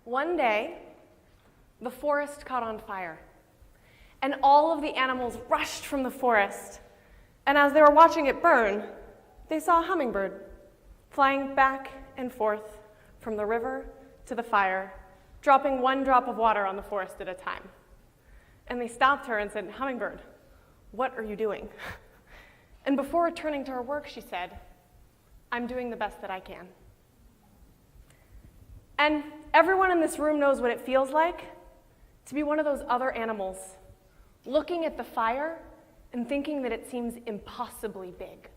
One day, the forest caught on fire, and all of the animals rushed from the forest. And as they were watching it burn, they saw a hummingbird flying back and forth from the river to the fire, dropping one drop of water on the forest at a time. And they stopped her and said, "Hummingbird, what are you doing?" And before returning to her work, she said, "I'm doing the best that I can." And everyone in this room knows what it feels like to be one of those other animals, looking at the fire and thinking that it seems impossibly big.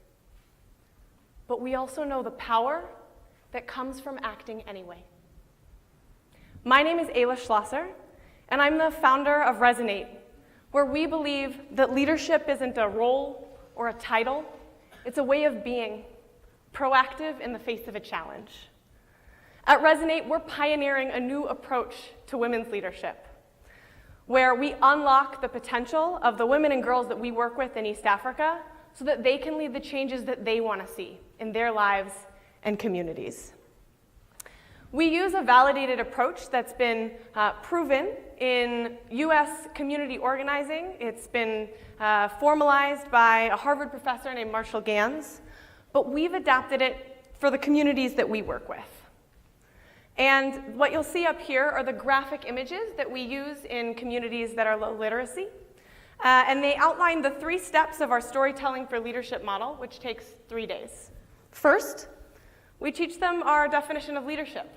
But we also know the power that comes from acting anyway. My name is Ayla Schlosser, and I'm the founder of Resonate, where we believe that leadership isn't a role or a title, it's a way of being, proactive in the face of a challenge. At Resonate, we're pioneering a new approach to women's leadership, where we unlock the potential of the women and girls that we work with in East Africa so that they can lead the changes that they want to see in their lives and communities. We use a validated approach that's been proven in US community organizing. It's been formalized by a Harvard professor named Marshall Gans, but we've adapted it for the communities that we work with. And what you'll see up here are the graphic images that we use in communities that are low literacy. And they outline the 3 steps of our storytelling for leadership model, which takes 3 days. First, we teach them our definition of leadership,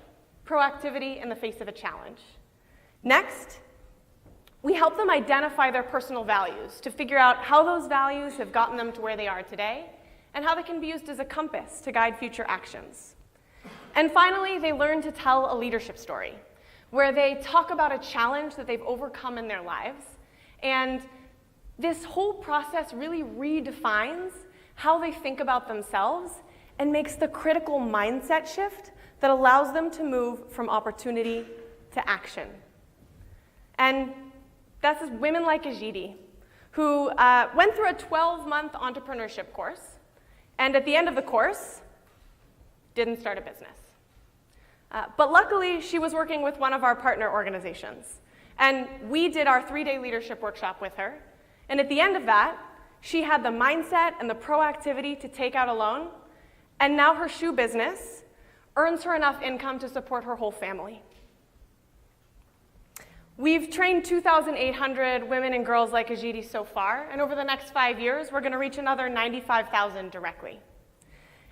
proactivity in the face of a challenge. Next, we help them identify their personal values to figure out how those values have gotten them to where they are today and how they can be used as a compass to guide future actions. And finally, they learn to tell a leadership story where they talk about a challenge that they've overcome in their lives. And this whole process really redefines how they think about themselves and makes the critical mindset shift that allows them to move from opportunity to action. And that's women like Ajidi, who went through a 12-month entrepreneurship course, and at the end of the course, didn't start a business. But luckily, she was working with one of our partner organizations. And we did our 3-day leadership workshop with her. And at the end of that, she had the mindset and the proactivity to take out a loan. And now her shoe business earns her enough income to support her whole family. We've trained 2,800 women and girls like Ajidi so far. And over the next 5 years, we're going to reach another 95,000 directly.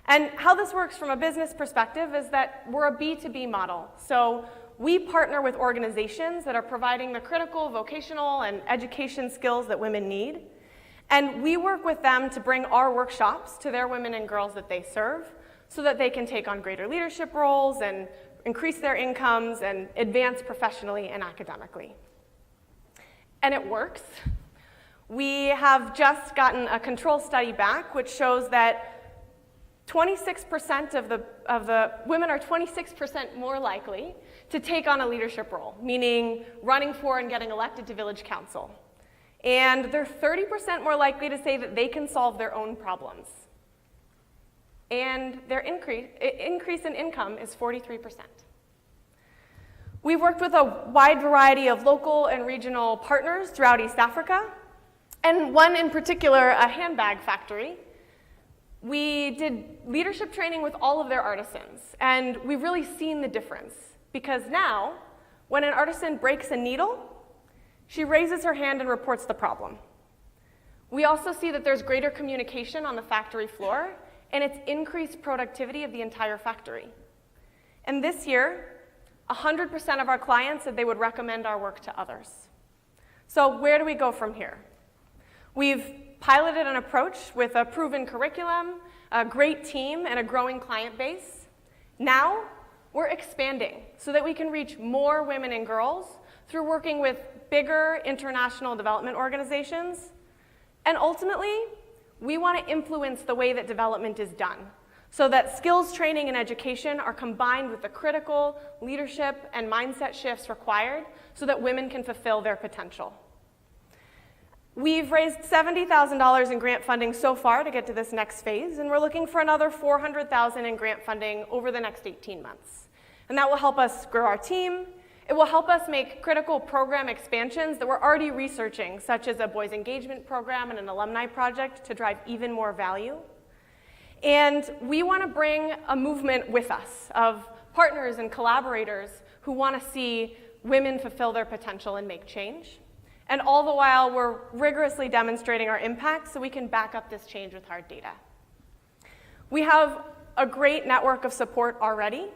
And how this works from a business perspective is that we're a B2B model. So we partner with organizations that are providing the critical vocational and education skills that women need. And we work with them to bring our workshops to their women and girls that they serve so that they can take on greater leadership roles and increase their incomes and advance professionally and academically. And it works. We have just gotten a control study back which shows that 26% of the women are 26% more likely to take on a leadership role, meaning running for and getting elected to village council. And they're 30% more likely to say that they can solve their own problems. And their increase in income is 43%. We've worked with a wide variety of local and regional partners throughout East Africa, and one in particular, a handbag factory. We did leadership training with all of their artisans, and we've really seen the difference. Because now, when an artisan breaks a needle, she raises her hand and reports the problem. We also see that there's greater communication on the factory floor, and it's increased productivity of the entire factory. And this year, 100% of our clients said they would recommend our work to others. So where do we go from here? We've piloted an approach with a proven curriculum, a great team, and a growing client base. Now, we're expanding so that we can reach more women and girls through working with bigger international development organizations. And ultimately, we want to influence the way that development is done so that skills training and education are combined with the critical leadership and mindset shifts required so that women can fulfill their potential. We've raised $70,000 in grant funding so far to get to this next phase, and we're looking for another $400,000 in grant funding over the next 18 months. And that will help us grow our team, It will help us make critical program expansions that we're already researching, such as a boys engagement program and an alumni project to drive even more value. And we want to bring a movement with us of partners and collaborators who want to see women fulfill their potential and make change. And all the while, we're rigorously demonstrating our impact so we can back up this change with hard data. We have a great network of support already,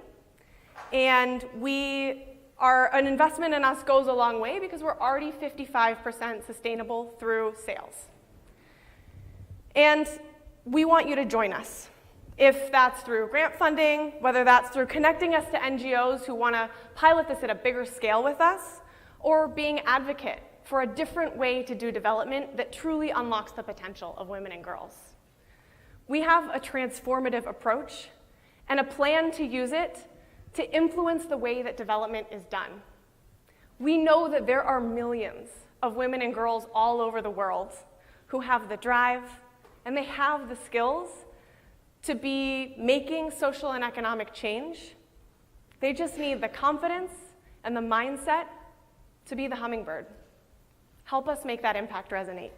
and an investment in us goes a long way because we're already 55% sustainable through sales. And we want you to join us. If that's through grant funding, whether that's through connecting us to NGOs who want to pilot this at a bigger scale with us, or being advocate for a different way to do development that truly unlocks the potential of women and girls. We have a transformative approach and a plan to use it to influence the way that development is done. We know that there are millions of women and girls all over the world who have the drive and they have the skills to be making social and economic change. They just need the confidence and the mindset to be the hummingbird. Help us make that impact resonate.